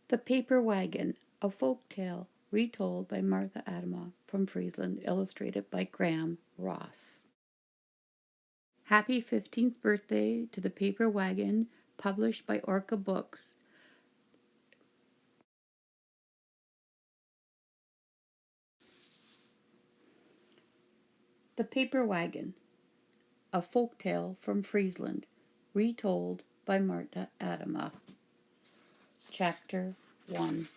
The Paper Wagon, a folk tale retold by Martha Attema from Friessen, illustrated by Graham Ross. Happy 15th birthday to the Paper Wagon, published by Orca Books. The Paper Wagon, a folk tale from Friessen, retold by Martha Attema. Chapter 1.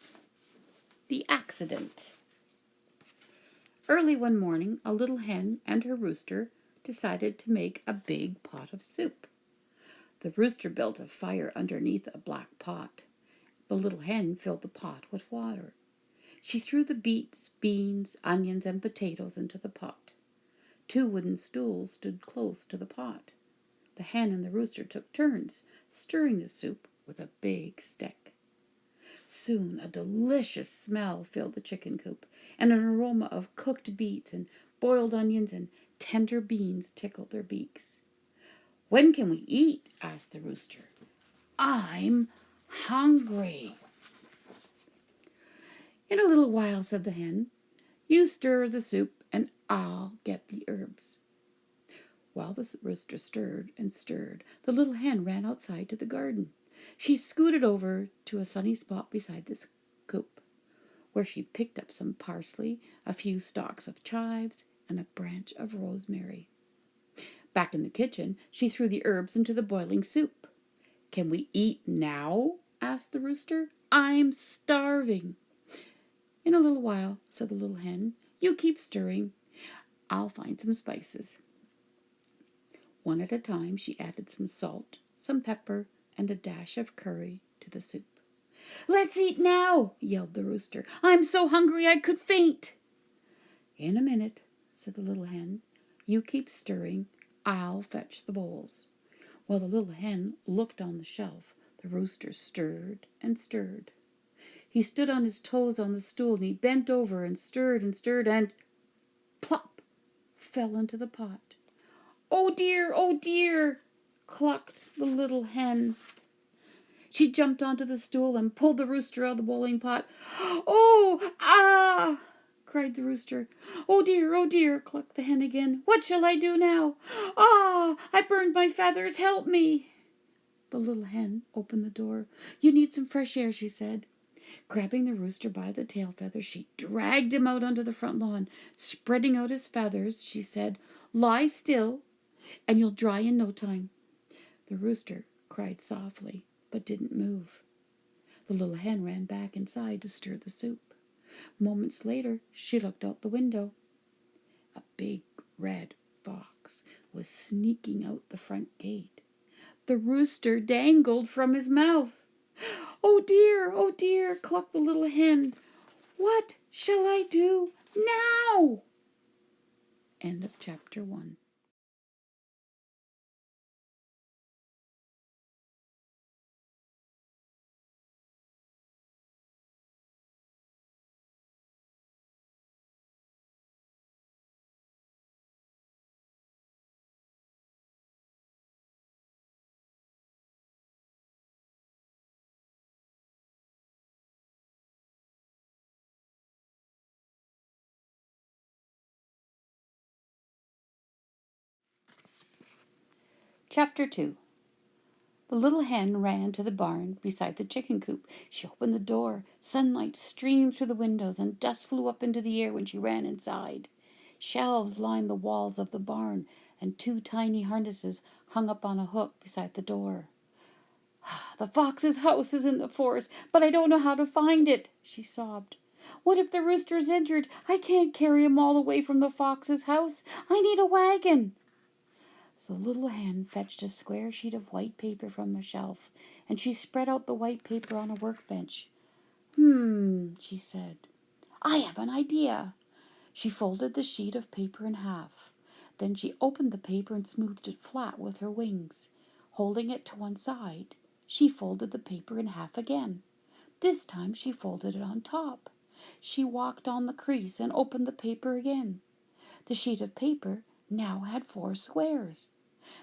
The Accident. Early one morning, a little hen and her rooster decided to make a big pot of soup. The rooster built a fire underneath a black pot. The little hen filled the pot with water. She threw the beets, beans, onions, and potatoes into the pot. 2 wooden stools stood close to the pot. The hen and the rooster took turns stirring the soup with a big stick. Soon a delicious smell filled the chicken coop, and an aroma of cooked beets and boiled onions and tender beans tickled their beaks. "When can we eat?" asked the rooster. "I'm hungry." "In a little while," said the hen. "You stir the soup, and I'll get the herbs." While the rooster stirred and stirred, the little hen ran outside to the garden. She scooted over to a sunny spot beside the coop, where she picked up some parsley, a few stalks of chives, and a branch of rosemary. Back in the kitchen, she threw the herbs into the boiling soup. "Can we eat now?" asked the rooster. "I'm starving." "In a little while," said the little hen. "You keep stirring. I'll find some spices." One at a time, she added some salt, some pepper, and a dash of curry to the soup. "Let's eat now!" yelled the rooster. "I'm so hungry I could faint." "In a minute," said the little hen. "You keep stirring. I'll fetch the bowls." While the little hen looked on the shelf, the rooster stirred and stirred. He stood on his toes on the stool, and he bent over and stirred, and plop, fell into the pot. "Oh dear," clucked the little hen. She jumped onto the stool and pulled the rooster out of the boiling pot. "Oh, ah!" cried the rooster. Oh dear," clucked the hen again. "What shall I do now? Ah, I burned my feathers. Help me." The little hen opened the door. "You need some fresh air," she said. Grabbing the rooster by the tail feathers, she dragged him out onto the front lawn. Spreading out his feathers, she said, "Lie still, and you'll dry in no time." The rooster cried softly, but didn't move. The little hen ran back inside to stir the soup. Moments later, she looked out the window. A big red fox was sneaking out the front gate. The rooster dangled from his mouth. Oh dear," clucked the little hen. "What shall I do now?" End of chapter 1. Chapter 2. The little hen ran to the barn beside the chicken coop. She opened the door. Sunlight streamed through the windows, and dust flew up into the air when she ran inside. Shelves lined the walls of the barn, and 2 tiny harnesses hung up on a hook beside the door. "The fox's house is in the forest, but I don't know how to find it," she sobbed. "What if the rooster's injured? I can't carry him all the way from the fox's house. I need a wagon." So the little hen fetched a square sheet of white paper from the shelf, and she spread out the white paper on a workbench. She said. "I have an idea." She folded the sheet of paper in half. Then she opened the paper and smoothed it flat with her wings. Holding it to one side, she folded the paper in half again. This time she folded it on top. She walked on the crease and opened the paper again. The sheet of paper now had 4 squares.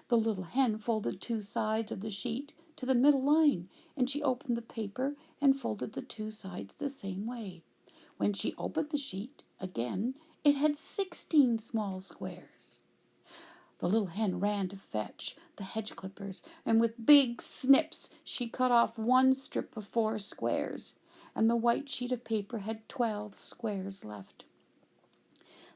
The little hen folded 2 sides of the sheet to the middle line, and she opened the paper and folded the two sides the same way. When she opened the sheet again, it had 16 small squares. The little hen ran to fetch the hedge clippers, and with big snips she cut off one strip of 4 squares, and the white sheet of paper had 12 squares left.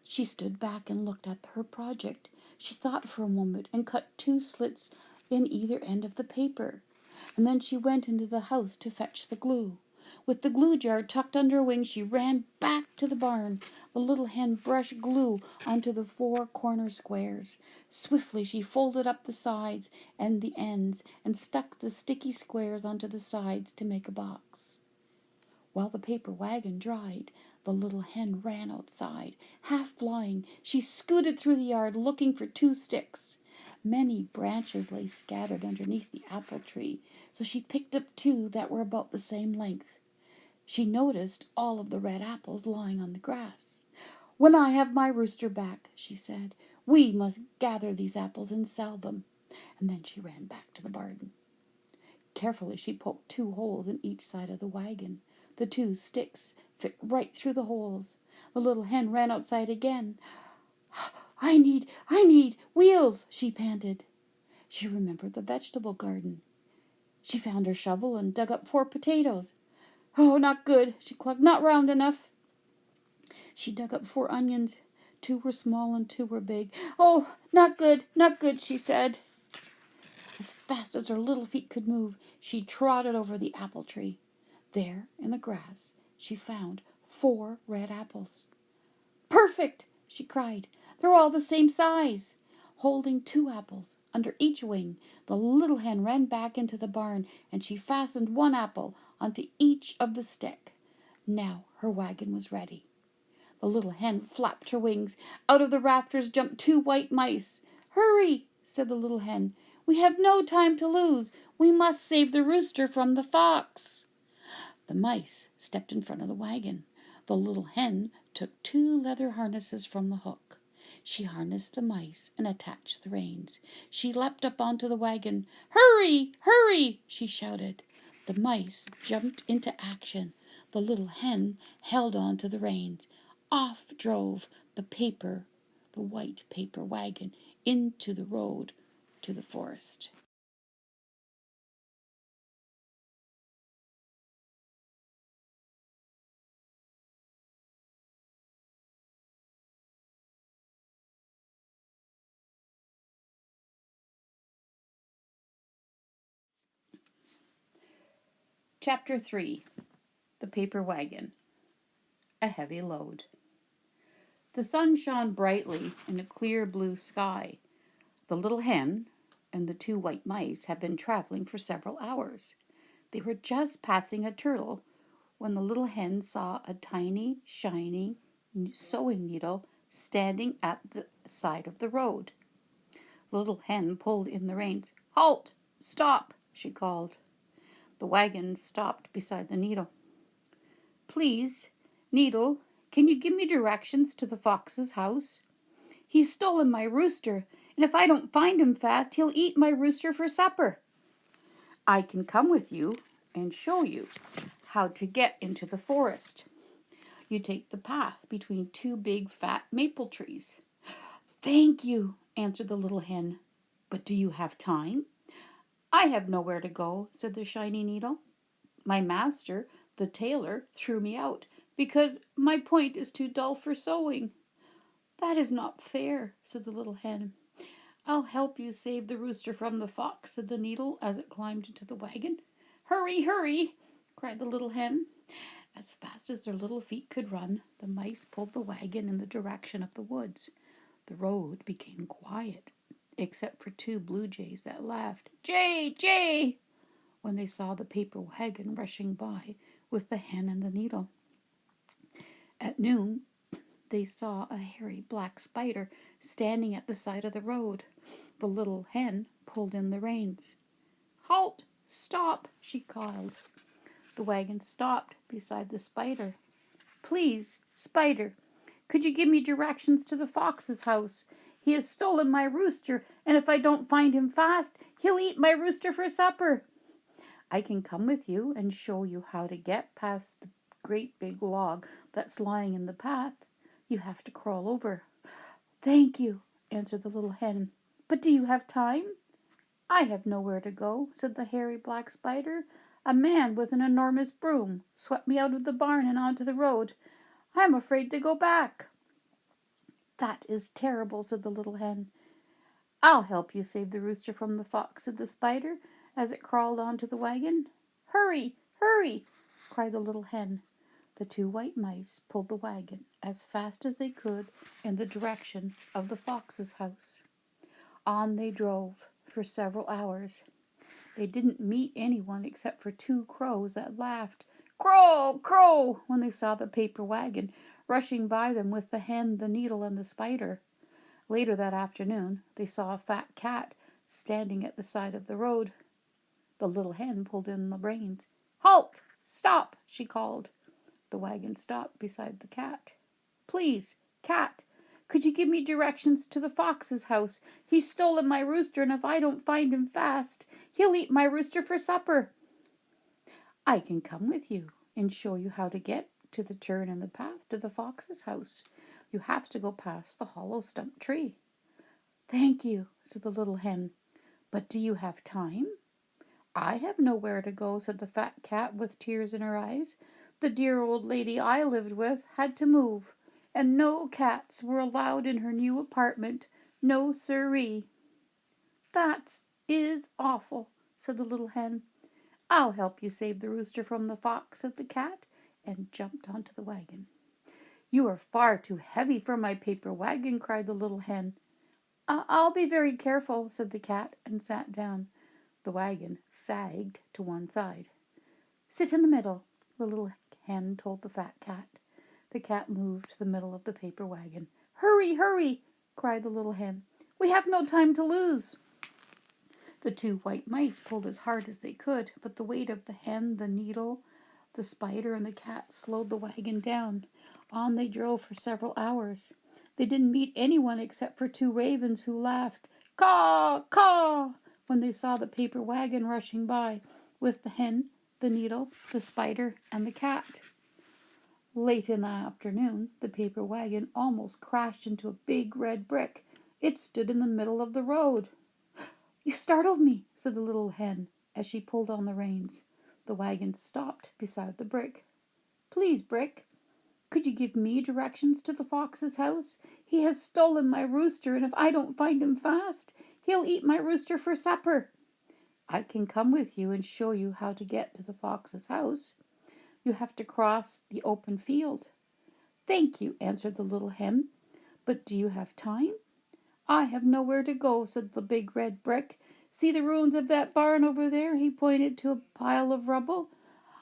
She stood back and looked at her project. She thought for a moment and cut 2 slits in either end of the paper, and then she went into the house to fetch the glue. With the glue jar tucked under her wing, she ran back to the barn. The little hen brushed glue onto the 4 corner squares. Swiftly she folded up the sides and the ends and stuck the sticky squares onto the sides to make a box. While the paper wagon dried, the little hen ran outside. Half flying, she scooted through the yard looking for 2 sticks. Many branches lay scattered underneath the apple tree, so she picked up 2 that were about the same length. She noticed all of the red apples lying on the grass. "When I have my rooster back," she said, "we must gather these apples and sell them." And then she ran back to the barn. Carefully she poked 2 holes in each side of the wagon. The 2 sticks fit right through the holes. The little hen ran outside again. I need wheels," she panted. She remembered the vegetable garden. She found her shovel and dug up 4 potatoes. "Oh, not good," she clucked, "not round enough." She dug up 4 onions. 2 were small and 2 were big. "Oh, not good, she said. As fast as her little feet could move, she trotted over the apple tree. There, in the grass, she found 4 red apples. "Perfect!" she cried. "They're all the same size." Holding 2 apples under each wing, the little hen ran back into the barn, and she fastened 1 apple onto each of the stick. Now her wagon was ready. The little hen flapped her wings. Out of the rafters jumped 2 white mice. "Hurry!" said the little hen. "We have no time to lose. We must save the rooster from the fox." The mice stepped in front of the wagon. The little hen took 2 leather harnesses from the hook. She harnessed the mice and attached the reins. She leapt up onto the wagon. "Hurry! Hurry!" she shouted. The mice jumped into action. The little hen held on to the reins. Off drove the white paper wagon into the road to the forest. Chapter 3. The Paper Wagon. A heavy load. The sun shone brightly in a clear blue sky. The little hen and the 2 white mice had been traveling for several hours. They were just passing a turtle when the little hen saw a tiny, shiny sewing needle standing at the side of the road. The little hen pulled in the reins. "Halt! Stop!" she called. The wagon stopped beside the needle. "Please, Needle, can you give me directions to the fox's house? He's stolen my rooster, and if I don't find him fast, he'll eat my rooster for supper." "I can come with you and show you how to get into the forest. You take the path between 2 big fat maple trees." "Thank you," answered the little hen. "But do you have time?" "I have nowhere to go," said the shiny needle. "My master, the tailor, threw me out because my point is too dull for sewing." "That is not fair," said the little hen. "I'll help you save the rooster from the fox," said the needle as it climbed into the wagon. "Hurry, hurry!" cried the little hen. As fast as their little feet could run, the mice pulled the wagon in the direction of the woods. The road became quiet, except for 2 blue jays that laughed, "Jay, Jay!" when they saw the paper wagon rushing by with the hen and the needle. At noon, they saw a hairy black spider standing at the side of the road. The little hen pulled in the reins. "Halt! Stop!" she called. The wagon stopped beside the spider. "Please, Spider, could you give me directions to the fox's house? He has stolen my rooster, and if I don't find him fast, he'll eat my rooster for supper." I can come with you and show you how to get past the great big log that's lying in the path. You have to crawl over." "Thank you," answered the little hen. "But do you have time?" "I have nowhere to go," said the hairy black spider. "A man with an enormous broom swept me out of the barn and onto the road. I am afraid to go back." "That is terrible," said the little hen. "I'll help you save the rooster from the fox," said the spider, as it crawled onto the wagon. "Hurry, hurry!" cried the little hen. The two white mice pulled the wagon as fast as they could in the direction of the fox's house. On they drove for several hours. They didn't meet anyone except for two crows that laughed, "Crow, crow," when they saw the paper wagon rushing by them with the hen, the needle, and the spider. Later that afternoon they saw a fat cat standing at the side of the road. The little hen pulled in the reins. "Halt! Stop!" she called. The wagon stopped beside the cat. "Please, cat, could you give me directions to the fox's house? He's stolen my rooster, and if I don't find him fast, he'll eat my rooster for supper." "I can come with you and show you how to get to the turn in the path to the fox's house. You have to go past the hollow stump tree." "Thank you," said the little hen. "But do you have time?" "I have nowhere to go," said the fat cat with tears in her eyes. "The dear old lady I lived with had to move, and no cats were allowed in her new apartment. No siree." "That is awful," said the little hen. "I'll help you save the rooster from the fox," said the cat, and jumped onto the wagon. "You are far too heavy for my paper wagon," cried the little hen. "I'll be very careful," said the cat, and sat down. The wagon sagged to one side. "Sit in the middle," the little hen told the fat cat. The cat moved to the middle of the paper wagon. "Hurry, hurry!" cried the little hen. "We have no time to lose." The two white mice pulled as hard as they could, but the weight of the hen, the needle, the spider, and the cat slowed the wagon down. On they drove for several hours. They didn't meet anyone except for two ravens who laughed, "Caw, caw," when they saw the paper wagon rushing by, with the hen, the needle, the spider, and the cat. Late in the afternoon, the paper wagon almost crashed into a big red brick. It stood in the middle of the road. "You startled me," said the little hen, as she pulled on the reins. The wagon stopped beside the brick. "Please, Brick, could you give me directions to the fox's house? He has stolen my rooster, and if I don't find him fast, he'll eat my rooster for supper." "I can come with you and show you how to get to the fox's house. You have to cross the open field." "Thank you," answered the little hen. "But do you have time?" "I have nowhere to go," said the big red brick. "See the ruins of that barn over there?" He pointed to a pile of rubble.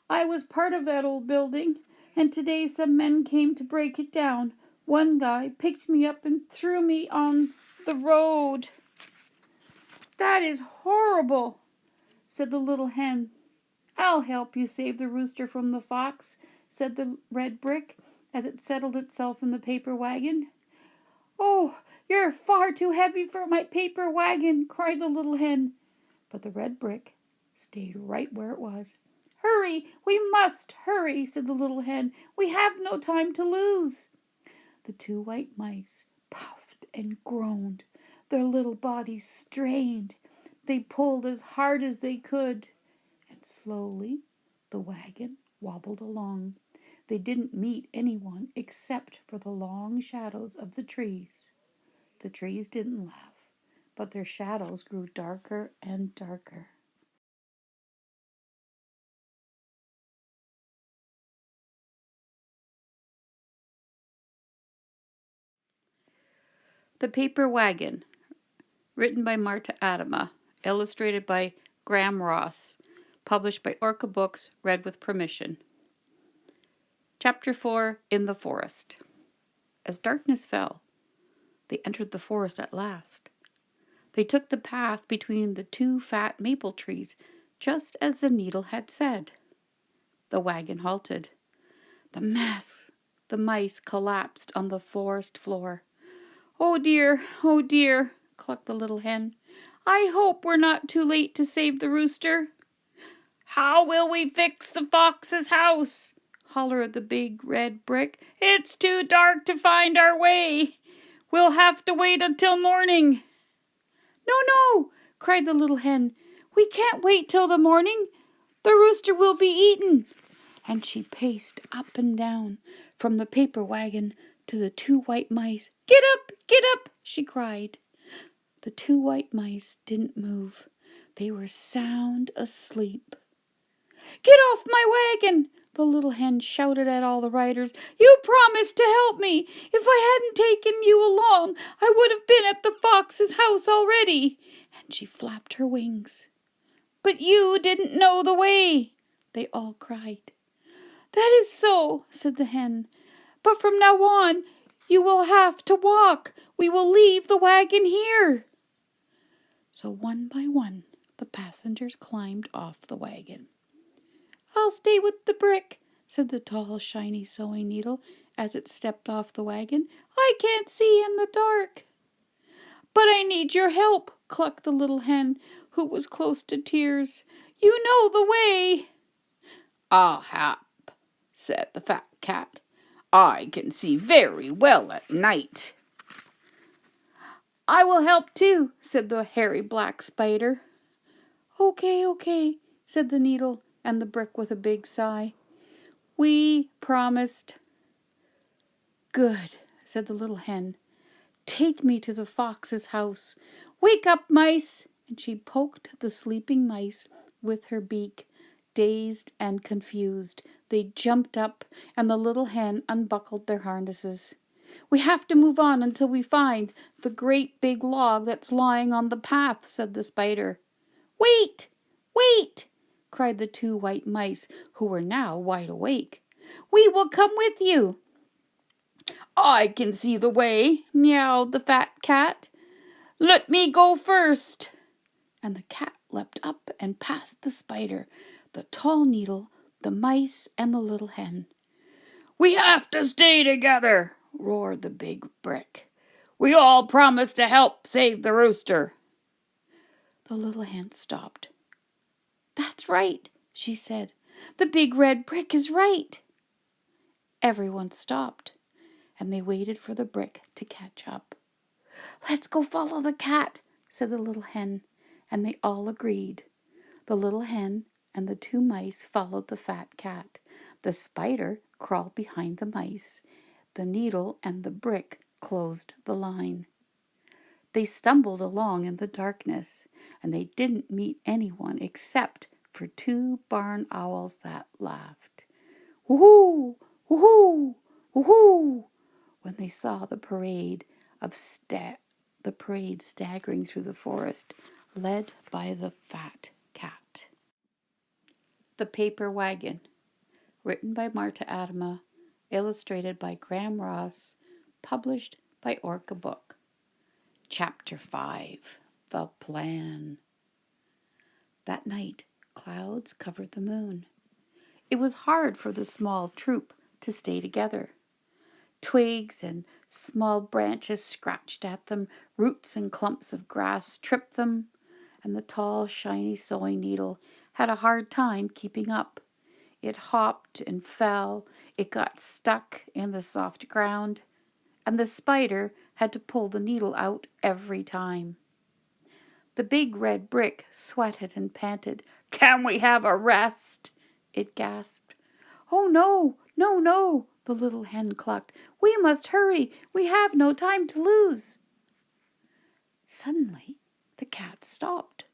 "I was part of that old building, and today some men came to break it down. One guy picked me up and threw me on the road." "That is horrible," said the little hen. "I'll help you save the rooster from the fox," said the red brick, as it settled itself in the paper wagon. "Oh, you're far too heavy for my paper wagon," cried the little hen. But the red brick stayed right where it was. "Hurry, we must hurry," said the little hen. "We have no time to lose." The two white mice puffed and groaned. Their little bodies strained. They pulled as hard as they could, and slowly the wagon wobbled along. They didn't meet anyone except for the long shadows of the trees. The trees didn't laugh, but their shadows grew darker and darker. The Paper Wagon, written by MArtha Attema, illustrated by Graham Ross, published by Orca Books, read with permission. Chapter 4, In the Forest. As darkness fell, they entered the forest at last. They took the path between the two fat maple trees, just as the needle had said. The wagon halted. The mice collapsed on the forest floor. Oh dear, clucked the little hen. "I hope we're not too late to save the rooster." How will we fix the fox's house? Hollered the big red brick. It's too dark to find our way. We'll have to wait until morning. No, no, cried the little hen. We can't wait till the morning. The rooster will be eaten. And she paced up and down from the paper wagon to the two white mice. Get up, she cried. The two white mice didn't move. They were sound asleep. Get off my wagon, the little hen shouted at all the riders. You promised to help me. If I hadn't taken you along, I would have been at the fox's house already. And she flapped her wings. But you didn't know the way, they all cried. That is so, said the hen. But from now on, you will have to walk. We will leave the wagon here. So one by one, the passengers climbed off the wagon. I'll stay with the brick, said the tall, shiny sewing needle as it stepped off the wagon. I can't see in the dark. But I need your help, clucked the little hen, who was close to tears. You know the way. I'll help, said the fat cat. I can see very well at night. I will help too, said the hairy black spider. Okay, said the needle and the brick with a big sigh. We promised. Good, said the little hen. Take me to the fox's house. Wake up, mice! And she poked the sleeping mice with her beak. Dazed and confused, they jumped up, and the little hen unbuckled their harnesses. We have to move on until we find the great big log that's lying on the path, said the spider. Wait! Wait! Cried the two white mice, who were now wide awake. We will come with you. I can see the way, meowed the fat cat. Let me go first. And the cat leapt up and passed the spider, the tall needle, the mice, and the little hen. We have to stay together, roared the big brick. We all promised to help save the rooster. The little hen stopped. That's right, she said. The big red brick is right. Everyone stopped, and they waited for the brick to catch up. Let's go follow the cat, said the little hen, and they all agreed. The little hen and the two mice followed the fat cat. The spider crawled behind the mice. The needle and the brick closed the line. They stumbled along in the darkness, and they didn't meet anyone except for two barn owls that laughed. Woohoo! Woohoo! Woohoo! When they saw the parade staggering through the forest, led by the fat cat. The Paper Wagon, written by MArtha Attema, illustrated by Graham Ross, published by Orca Books. Chapter 5. The Plan. That night, clouds covered the moon. It was hard for the small troop to stay together. Twigs and small branches scratched at them, roots and clumps of grass tripped them, and the tall, shiny sewing needle had a hard time keeping up. It hopped and fell, it got stuck in the soft ground, and the spider had to pull the needle out every time. The big red brick sweated and panted. Can we have a rest? It gasped. Oh, no, no, no, the little hen clucked. We must hurry. We have no time to lose. Suddenly, the cat stopped.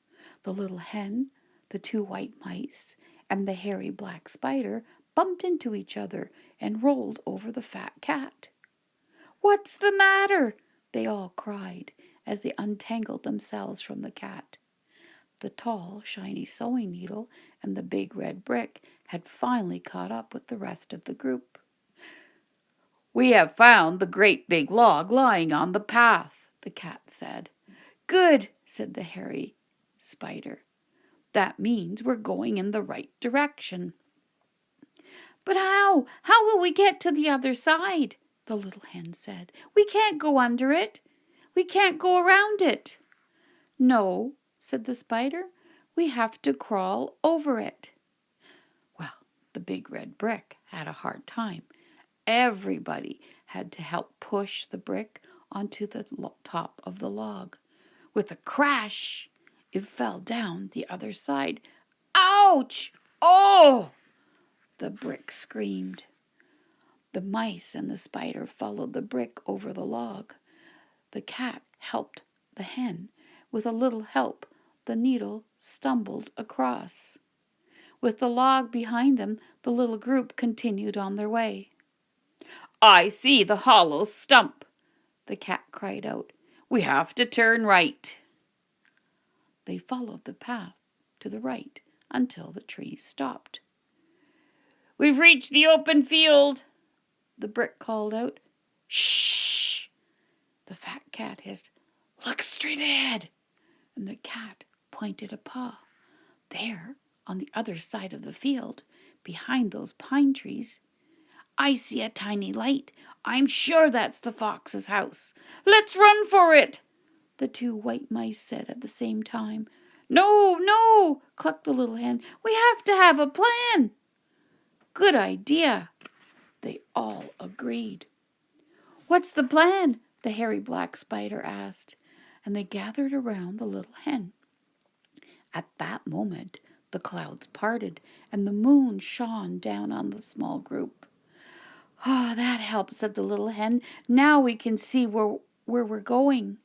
The little hen, the two white mice, and the hairy black spider bumped into each other and rolled over the fat cat. What's the matter? They all cried as they untangled themselves from the cat. The tall, shiny sewing needle and the big red brick had finally caught up with the rest of the group. We have found the great big log lying on the path, the cat said. Good, said the hairy spider. That means we're going in the right direction. But how? How will we get to the other side? The little hen said. We can't go under it. We can't go around it. No, said the spider. We have to crawl over it. The big red brick had a hard time. Everybody had to help push the brick onto the top of the log. With a crash, it fell down the other side. Ouch! Oh! The brick screamed. The mice and the spider followed the brick over the log. The cat helped the hen. With a little help, the needle stumbled across. With the log behind them, the little group continued on their way. "I see the hollow stump," the cat cried out. "We have to turn right." They followed the path to the right until the trees stopped. "We've reached the open field," the brick called out. "Shh!" the fat cat hissed. "Look straight ahead." And the cat pointed a paw. There, on the other side of the field, behind those pine trees, "I see a tiny light. I'm sure that's the fox's house. Let's run for it," the two white mice said at the same time. "No, no," clucked the little hen. "We have to have a plan." "Good idea," they all agreed. "What's the plan?" the hairy black spider asked, and they gathered around the little hen. At that moment, the clouds parted, and the moon shone down on the small group. "Ah, that helps," said the little hen. "Now we can see where we're going."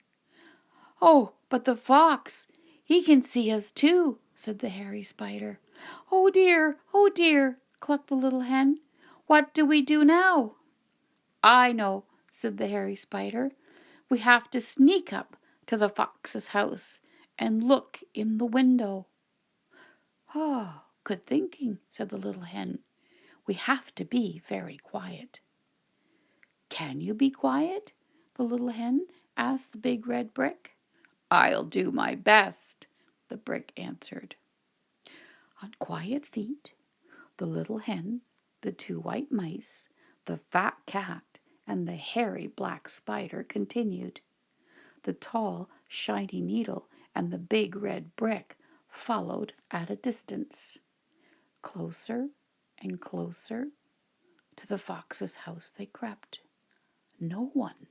"Oh, but the fox, he can see us too," said the hairy spider. "Oh dear," clucked the little hen. "What do we do now?" "I know," said the hairy spider. "We have to sneak up to the fox's house and look in the window." "Ah, good thinking," said the little hen. "We have to be very quiet." "Can you be quiet?" the little hen asked the big red brick. "I'll do my best," the brick answered. On quiet feet, the little hen, the two white mice, the fat cat, and the hairy black spider continued. The tall, shiny needle and the big red brick followed at a distance. Closer and closer to the fox's house they crept. No one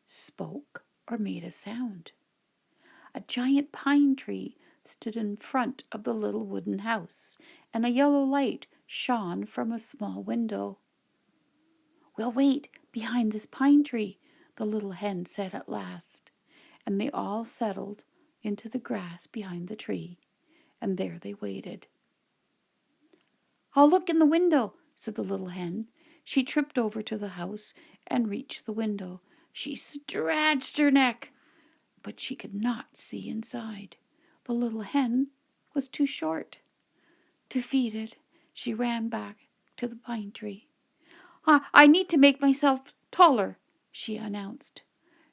spoke or made a sound. A giant pine tree stood in front of the little wooden house, and a yellow light shone from a small window. "We'll wait behind this pine tree," the little hen said at last, and they all settled into the grass behind the tree, and there they waited. "I'll look in the window," said the little hen. She tripped over to the house and reached the window. She stretched her neck, but she could not see inside. The little hen was too short. Defeated, she ran back to the pine tree. I need to make myself taller," she announced.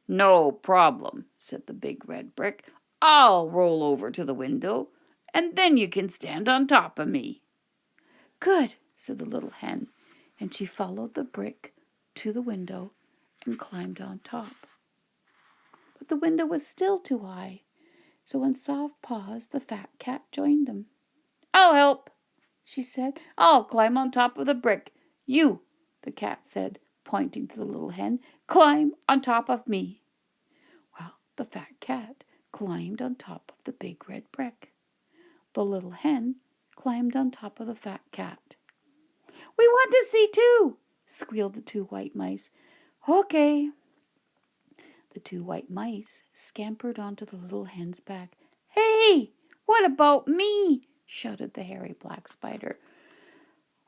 "No problem," said the big red brick. "I'll roll over to the window, and then you can stand on top of me." "Good," said the little hen, and she followed the brick to the window and climbed on top. But the window was still too high, so on soft paws the fat cat joined them. "I'll help," she said. "I'll climb on top of the brick. You," the cat said, pointing to the little hen, "climb on top of me." Well, the fat cat climbed on top of the big red brick. The little hen climbed on top of the fat cat. "We want to see too," squealed the two white mice. "Okay." The two white mice scampered onto the little hen's back. "Hey, what about me?" shouted the hairy black spider.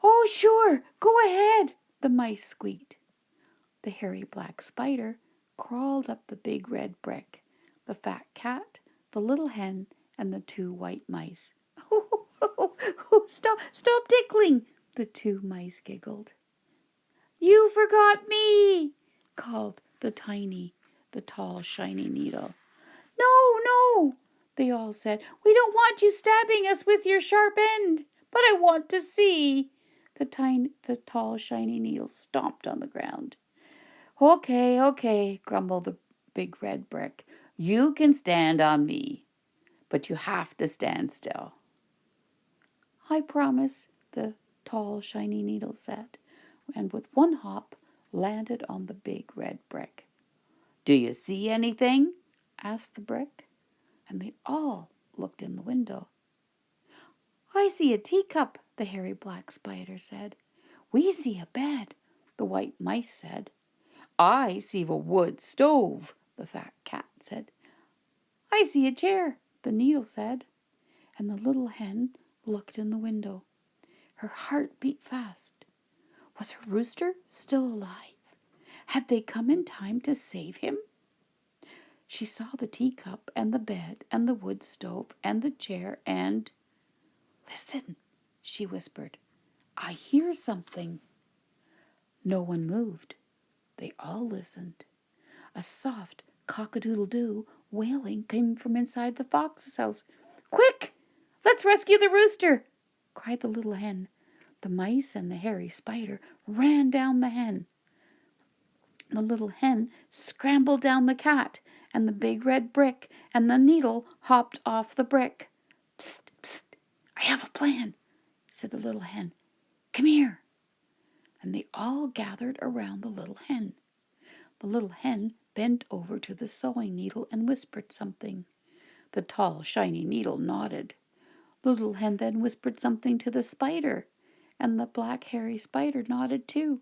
"Oh, sure, go ahead," the mice squeaked. The hairy black spider crawled up the big red brick, the fat cat, the little hen, and the two white mice. Stop tickling," the two mice giggled. "You forgot me," called the tall, shiny needle. No, they all said. "We don't want you stabbing us with your sharp end, but I want to see." The tall, shiny needle stomped on the ground. Okay, grumbled the big red brick. "You can stand on me, but you have to stand still." "I promise," the tall, shiny needle said, and with one hop landed on the big red brick. "Do you see anything?" asked the brick, and they all looked in the window. "I see a teacup," the hairy black spider said. "We see a bed," the white mice said. "I see a wood stove," the fat cat said. "I see a chair," the needle said. And the little hen looked in the window. Her heart beat fast. Was her rooster still alive? Had they come in time to save him? She saw the teacup and the bed and the wood stove and the chair and... "Listen," she whispered. "I hear something." No one moved. They all listened. A soft cock-a-doodle-doo wailing came from inside the fox's house. "Quick! Let's rescue the rooster!" cried the little hen. The mice and the hairy spider ran down the hen. The little hen scrambled down the cat and the big red brick, and the needle hopped off the brick. "Psst, psst, I have a plan," said the little hen. "Come here." And they all gathered around the little hen. The little hen bent over to the sewing needle and whispered something. The tall, shiny needle nodded. The little hen then whispered something to the spider, and the black, hairy spider nodded too.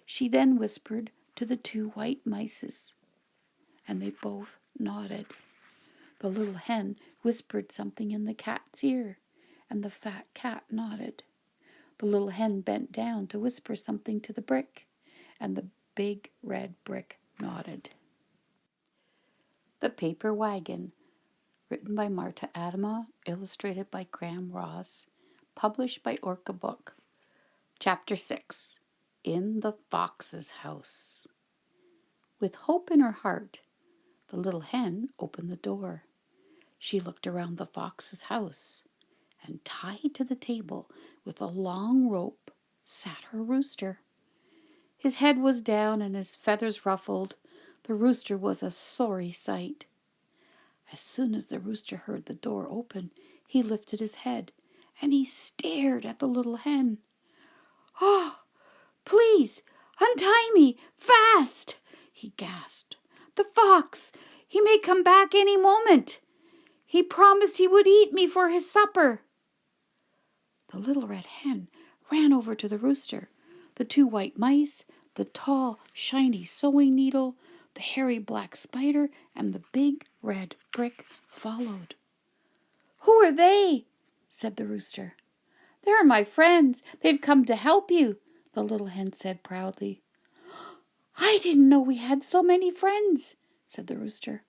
She then whispered to the two white mices, and they both nodded. The little hen whispered something in the cat's ear, and the fat cat nodded. The little hen bent down to whisper something to the brick, and the big red brick nodded. The Paper Wagon, written by MArtha Attema, illustrated by Graham Ross, published by Orca Books. Chapter 6. In the Fox's House. With hope in her heart, the little hen opened the door. She looked around the fox's house, and tied to the table with a long rope sat her rooster. His head was down and his feathers ruffled. The rooster was a sorry sight. As soon as the rooster heard the door open, he lifted his head, and he stared at the little hen. "Oh, please, untie me, fast!" he gasped. "The fox, he may come back any moment. He promised he would eat me for his supper." The little red hen ran over to the rooster. The two white mice, the tall, shiny sewing needle, the hairy black spider, and the big red brick followed. "Who are they?" said the rooster. "They're my friends. They've come to help you," the little hen said proudly. "I didn't know we had so many friends," said the rooster.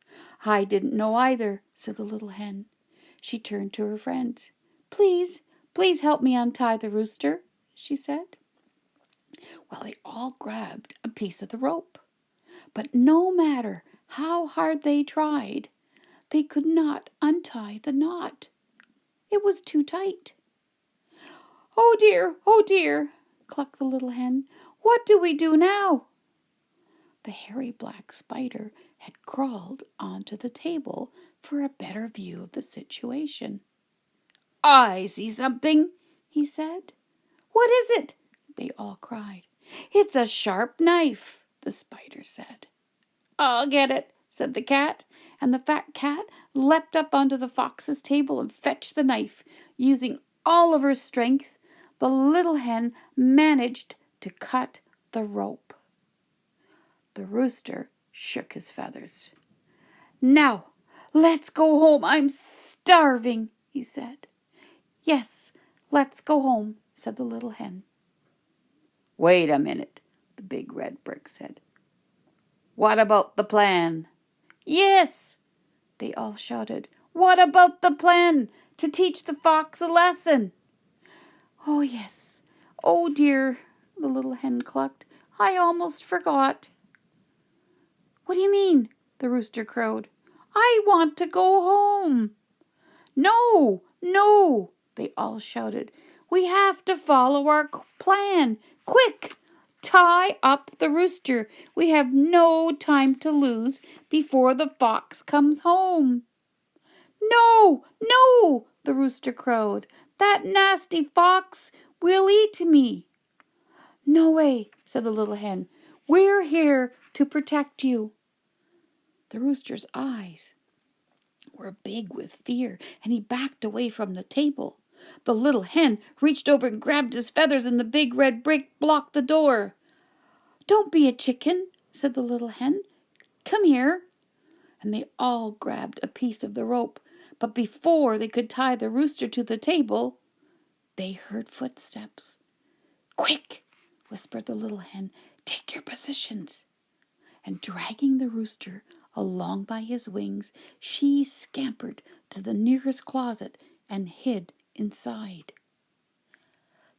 "I didn't know either," said the little hen. She turned to her friends. "Please, please help me untie the rooster," she said. Well, they all grabbed a piece of the rope. But no matter how hard they tried, they could not untie the knot. It was too tight. "Oh dear," clucked the little hen. "What do we do now?" The hairy black spider had crawled onto the table for a better view of the situation. "I see something," he said. "What is it?" they all cried. "It's a sharp knife," the spider said. "I'll get it," said the cat, and the fat cat leapt up onto the fox's table and fetched the knife. Using all of her strength, the little hen managed to cut the rope. The rooster shook his feathers. "Now, let's go home. I'm starving," he said. "Yes, let's go home," said the little hen. "Wait a minute," the big red brick said. "What about the plan?" "Yes," they all shouted. "What about the plan to teach the fox a lesson?" "Oh, yes. Oh, dear," the little hen clucked. "I almost forgot." "What do you mean?" the rooster crowed. "I want to go home." "No, no," they all shouted. "We have to follow our plan. Quick, tie up the rooster. We have no time to lose before the fox comes home." "No, no," the rooster crowed. "That nasty fox will eat me." "No way," said the little hen. "We're here to protect you." The rooster's eyes were big with fear, and he backed away from the table. The little hen reached over and grabbed his feathers, and the big red brick blocked the door. "Don't be a chicken," said the little hen. "Come here." And they all grabbed a piece of the rope. But before they could tie the rooster to the table, they heard footsteps. "Quick," whispered the little hen, "take your positions." And dragging the rooster along by his wings, she scampered to the nearest closet and hid inside.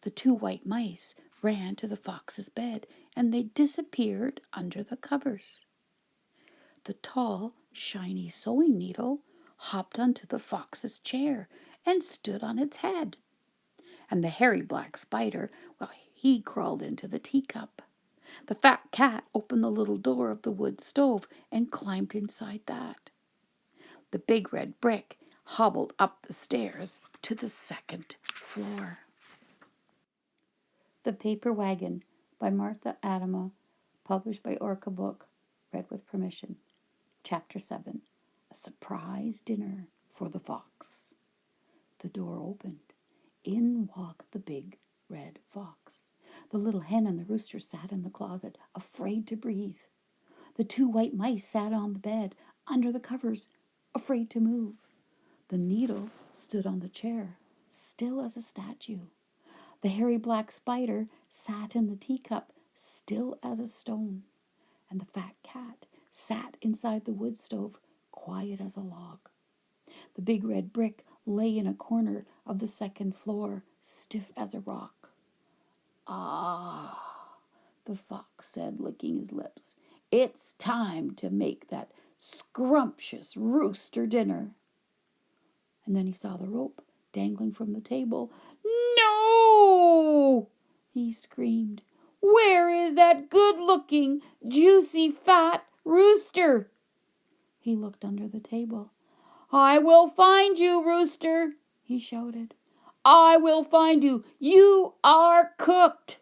The two white mice ran to the fox's bed, and they disappeared under the covers. The tall, shiny sewing needle hopped onto the fox's chair and stood on its head. And the hairy black spider, well, he crawled into the teacup. The fat cat opened the little door of the wood stove and climbed inside that. The big red brick hobbled up the stairs to the second floor. The Paper Wagon by MArtha Attema, published by Orca Books, read with permission. Chapter 7. A surprise dinner for the fox. The door opened. In walked the big red fox. The little hen and the rooster sat in the closet, afraid to breathe. The two white mice sat on the bed, under the covers, afraid to move. The needle stood on the chair, still as a statue. The hairy black spider sat in the teacup, still as a stone. And the fat cat sat inside the wood stove, quiet as a log. The big red brick lay in a corner of the second floor, stiff as a rock. "Ah," the fox said, licking his lips. "It's time to make that scrumptious rooster dinner." And then he saw the rope dangling from the table. "No!" he screamed. "Where is that good-looking, juicy, fat rooster?" He looked under the table. "I will find you, rooster," he shouted. "I will find you. You are cooked."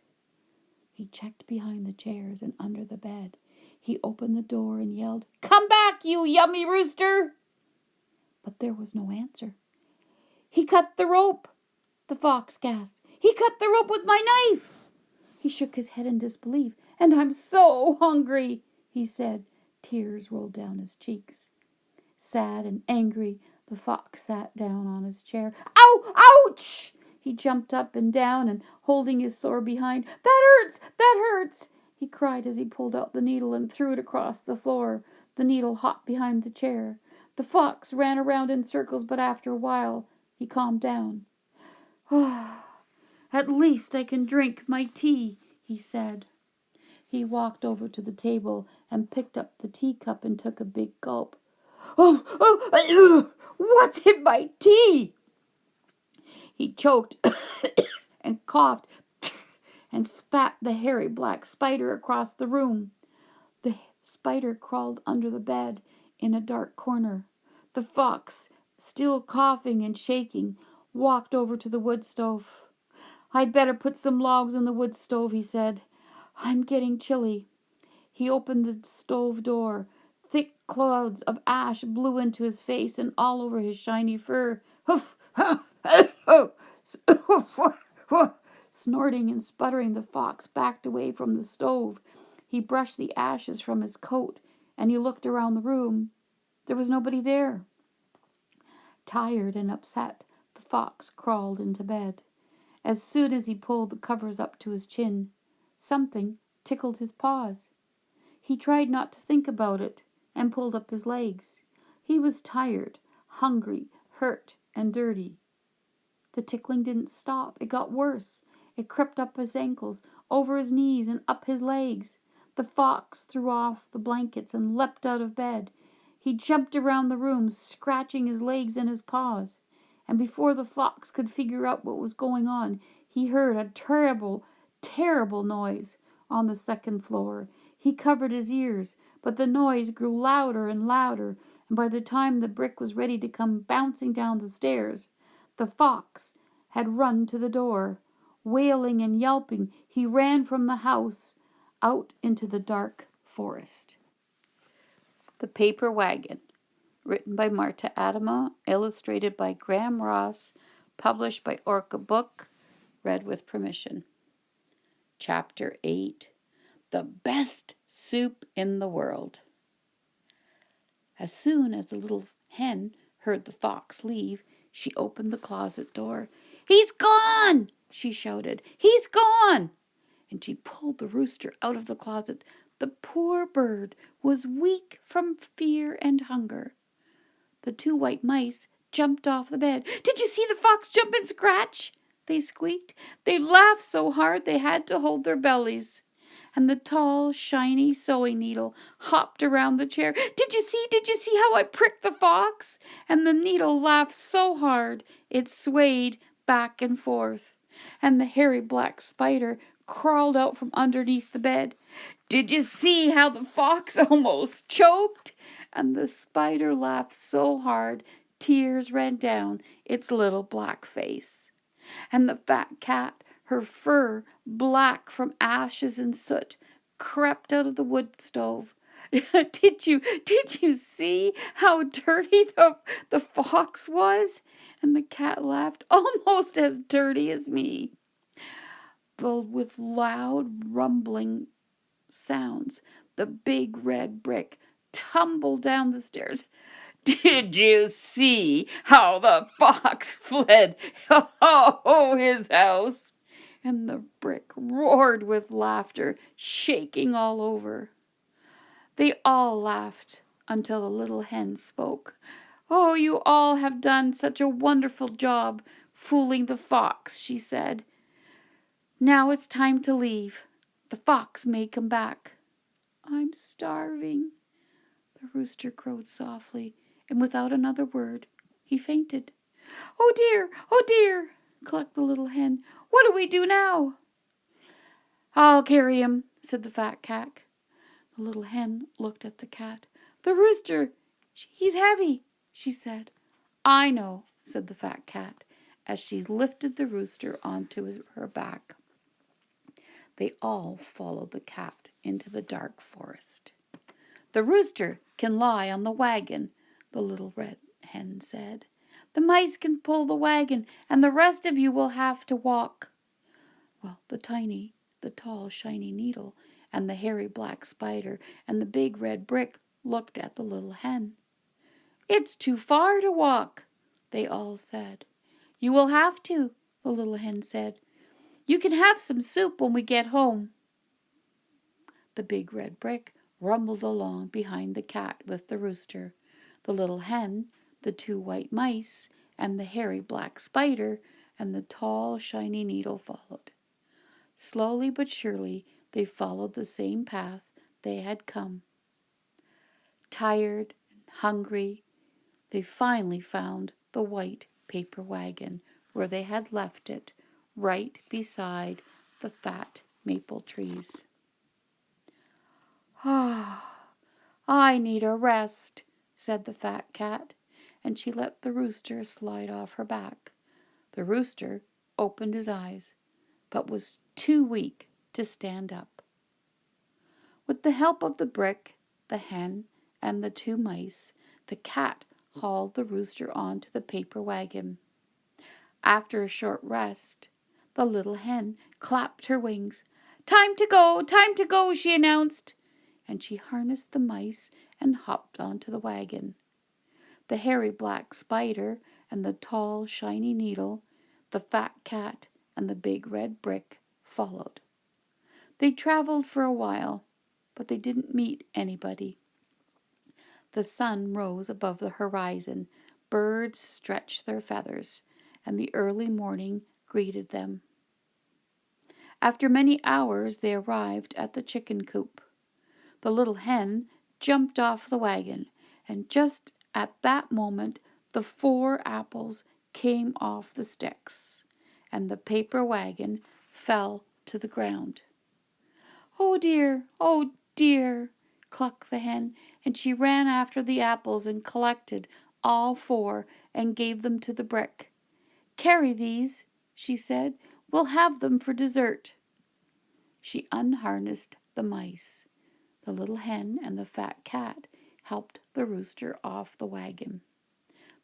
He checked behind the chairs and under the bed. He opened the door and yelled, "Come back, you yummy rooster!" But there was no answer. "He cut the rope," the fox gasped. "He cut the rope with my knife." He shook his head in disbelief. "And I'm so hungry," he said. Tears rolled down his cheeks. Sad and angry, the fox sat down on his chair. "Ow! Ouch!" He jumped up and down and holding his sore behind. "That hurts! That hurts!" he cried as he pulled out the needle and threw it across the floor. The needle hopped behind the chair. The fox ran around in circles, but after a while he calmed down. "At least I can drink my tea," he said. He walked over to the table and picked up the teacup and took a big gulp. What's in my tea?" He choked and coughed and spat the hairy black spider across the room. The spider crawled under the bed in a dark corner. The fox, still coughing and shaking, walked over to the wood stove. "I'd better put some logs in the wood stove," he said. "I'm getting chilly." He opened the stove door. Thick clouds of ash blew into his face and all over his shiny fur. Snorting and sputtering, the fox backed away from the stove. He brushed the ashes from his coat, and he looked around the room. There was nobody there. Tired and upset, the fox crawled into bed. As soon as he pulled the covers up to his chin, something tickled his paws. He tried not to think about it and pulled up his legs. He was tired, hungry, hurt, and dirty. The tickling didn't stop. It got worse. It crept up his ankles, over his knees, and up his legs. The fox threw off the blankets and leapt out of bed. He jumped around the room, scratching his legs and his paws. And before the fox could figure out what was going on, he heard a terrible, terrible noise on the second floor. He covered his ears, but the noise grew louder and louder, and by the time the brick was ready to come bouncing down the stairs, the fox had run to the door. Wailing and yelping, he ran from the house out into the dark forest. The Paper Wagon, written by MArtha Attema, illustrated by Graham Ross, published by Orca Books, read with permission. Chapter 8. The Best Soup in the World. As soon as the little hen heard the fox leave, she opened the closet door. "He's gone!" she shouted. "He's gone!" And she pulled the rooster out of the closet. The poor bird was weak from fear and hunger. The 2 white mice jumped off the bed. "Did you see the fox jump and scratch?" they squeaked. They laughed so hard they had to hold their bellies. And the tall, shiny sewing needle hopped around the chair. Did you see how I pricked the fox?" And the needle laughed so hard it swayed back and forth. And the hairy black spider crawled out from underneath the bed. "Did you see how the fox almost choked?" And the spider laughed so hard tears ran down its little black face. And the fat cat, her fur black from ashes and soot, crept out of the wood stove. Did you see how dirty the fox was?" And the cat laughed, "Almost as dirty as me." Filled with loud rumbling sounds, the big red brick tumbled down the stairs. "Did you see how the fox fled his house?" And the brick roared with laughter, shaking all over. They all laughed until the little hen spoke. "Oh, you all have done such a wonderful job fooling the fox," she said. "Now it's time to leave. The fox may come back." "I'm starving," the rooster crowed softly, and without another word he fainted. Oh dear," clucked the little hen. "What do we do now?" "I'll carry him," said the fat cat. The little hen looked at the cat. "The rooster, he's heavy," she said. "I know," said the fat cat, as she lifted the rooster onto her back. They all followed the cat into the dark forest. "The rooster can lie on the wagon," the little red hen said. "The mice can pull the wagon, and the rest of you will have to walk." Well, the tall, shiny needle, and the hairy black spider, and the big red brick looked at the little hen. "It's too far to walk," they all said. "You will have to," the little hen said. "You can have some soup when we get home." The big red brick rumbled along behind the cat with the rooster. The little hen, the 2 white mice, and the hairy black spider, and the tall, shiny needle followed. Slowly but surely they followed the same path they had come. Tired and hungry, they finally found the white paper wagon where they had left it, right beside the fat maple trees. "Ah, I need a rest," said the fat cat, and she let the rooster slide off her back. The rooster opened his eyes, but was too weak to stand up. With the help of the brick, the hen, and the 2 mice, the cat hauled the rooster onto the paper wagon. After a short rest, the little hen clapped her wings. Time to go," she announced, and she harnessed the mice and hopped onto the wagon. The hairy black spider and the tall, shiny needle, the fat cat and the big red brick followed. They traveled for a while, but they didn't meet anybody. The sun rose above the horizon, birds stretched their feathers, and the early morning greeted them. After many hours they arrived at the chicken coop. The little hen jumped off the wagon, and just at that moment the 4 apples came off the sticks, and the paper wagon fell to the ground. Oh dear," clucked the hen, and she ran after the apples and collected all 4 and gave them to the brick. "Carry these," she said. We'll have them for dessert." She unharnessed the mice. The little hen and the fat cat helped the rooster off the wagon.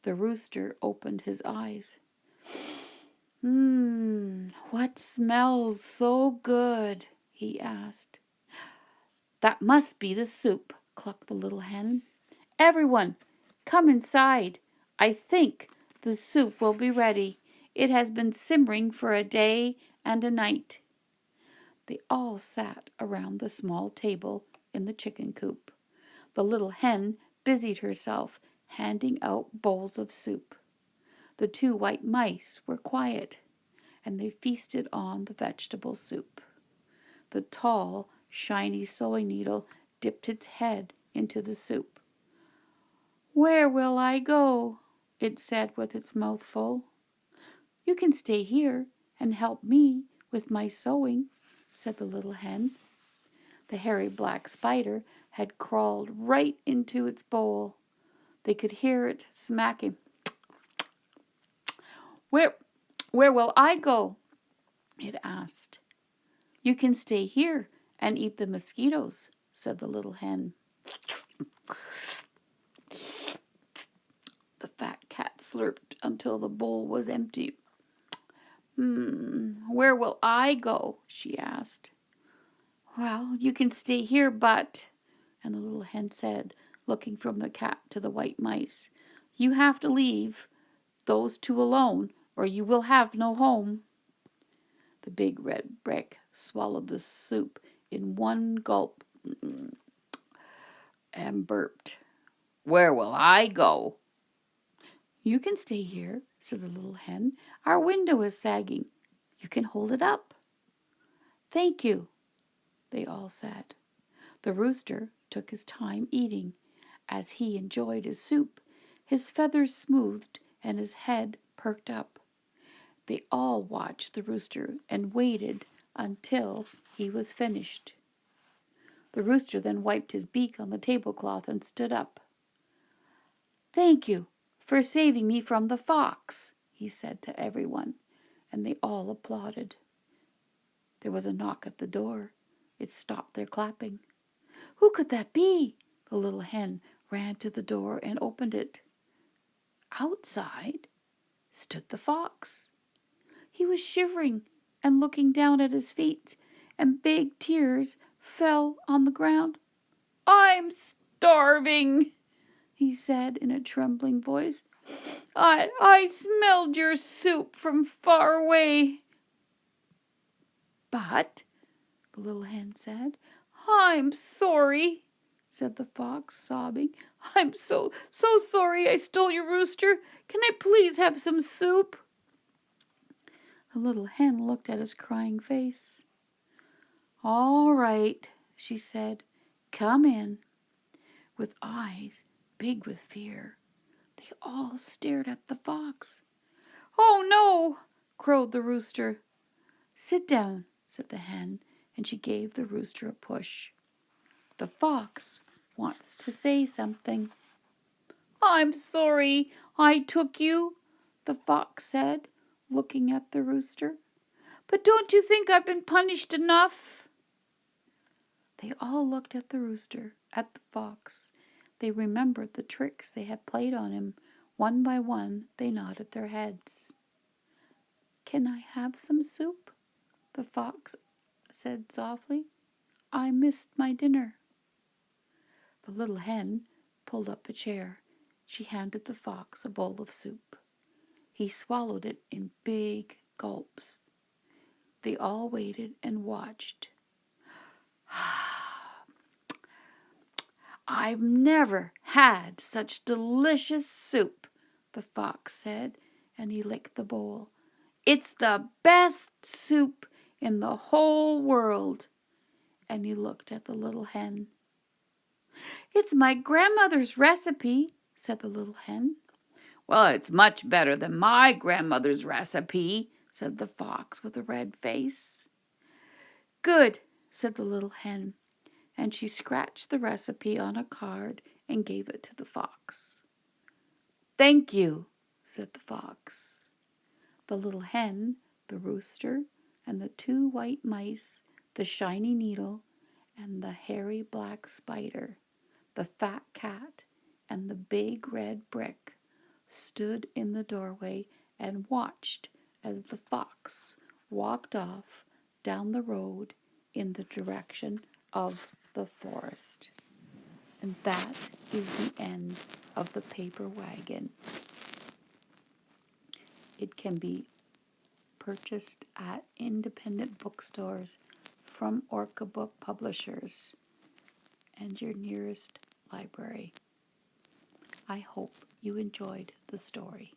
The rooster opened his eyes. What smells so good?" he asked. "That must be the soup," clucked the little hen. "Everyone, come inside. I think the soup will be ready. It has been simmering for a day and a night." They all sat around the small table in the chicken coop. The little hen busied herself handing out bowls of soup. The two white mice were quiet, and they feasted on the vegetable soup. The tall, shiny sewing needle dipped its head into the soup. "Where will I go?" it said with its mouth full. "You can stay here and help me with my sewing," said the little hen. The hairy black spider had crawled right into its bowl. They could hear it smacking. Where will I go?" it asked. "You can stay here and eat the mosquitoes," said the little hen. The fat cat slurped until the bowl was empty. Where will I go?" she asked. "Well, you can stay here, but," and the little hen said, looking from the cat to the white mice, "you have to leave those two alone, or you will have no home." The big red brick swallowed the soup in one gulp and burped. "Where will I go?" "You can stay here," said the little hen. "Our window is sagging. You can hold it up." "Thank you," they all said. The rooster took his time eating. As he enjoyed his soup, his feathers smoothed and his head perked up. They all watched the rooster and waited until he was finished. The rooster then wiped his beak on the tablecloth and stood up. "Thank you for saving me from the fox," he said to everyone, and they all applauded. There was a knock at the door. It stopped their clapping. "Who could that be?" The little hen ran to the door and opened it. Outside stood the fox. He was shivering and looking down at his feet, and big tears fell on the ground. "I'm starving," he said in a trembling voice. I smelled your soup from far away." "But," the little hen said. "I'm sorry," said the fox, sobbing. "I'm so sorry I stole your rooster. Can I please have some soup?" The little hen looked at his crying face. "All right," she said. "Come in." With eyes big with fear, they all stared at the fox. "Oh, no!" crowed the rooster. "Sit down," said the hen, and she gave the rooster a push. "The fox wants to say something." "I'm sorry I took you," the fox said, looking at the rooster. "But don't you think I've been punished enough?" They all looked at the rooster, at the fox. They remembered the tricks they had played on him. One by one, they nodded their heads. "Can I have some soup?" the fox said softly. "I missed my dinner." The little hen pulled up a chair. She handed the fox a bowl of soup. He swallowed it in big gulps. They all waited and watched. "I've never had such delicious soup," the fox said, and he licked the bowl. "It's the best soup in the whole world." And he looked at the little hen. "It's my grandmother's recipe," said the little hen. "Well, it's much better than my grandmother's recipe," said the fox with a red face. "Good," said the little hen, and she scratched the recipe on a card and gave it to the fox. "Thank you," said the fox. The little hen, the rooster, and the two white mice, the shiny needle, and the hairy black spider, the fat cat, and the big red brick stood in the doorway and watched as the fox walked off down the road in the direction of the forest. And that is the end of the Paper Wagon. It can be purchased at independent bookstores from Orca Book Publishers and your nearest library. I hope you enjoyed the story.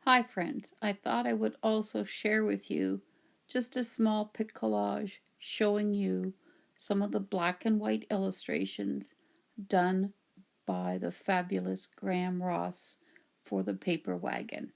Hi friends, I thought I would also share with you just a small pic collage showing you some of the black and white illustrations done by the fabulous Graham Ross for the Paper Wagon.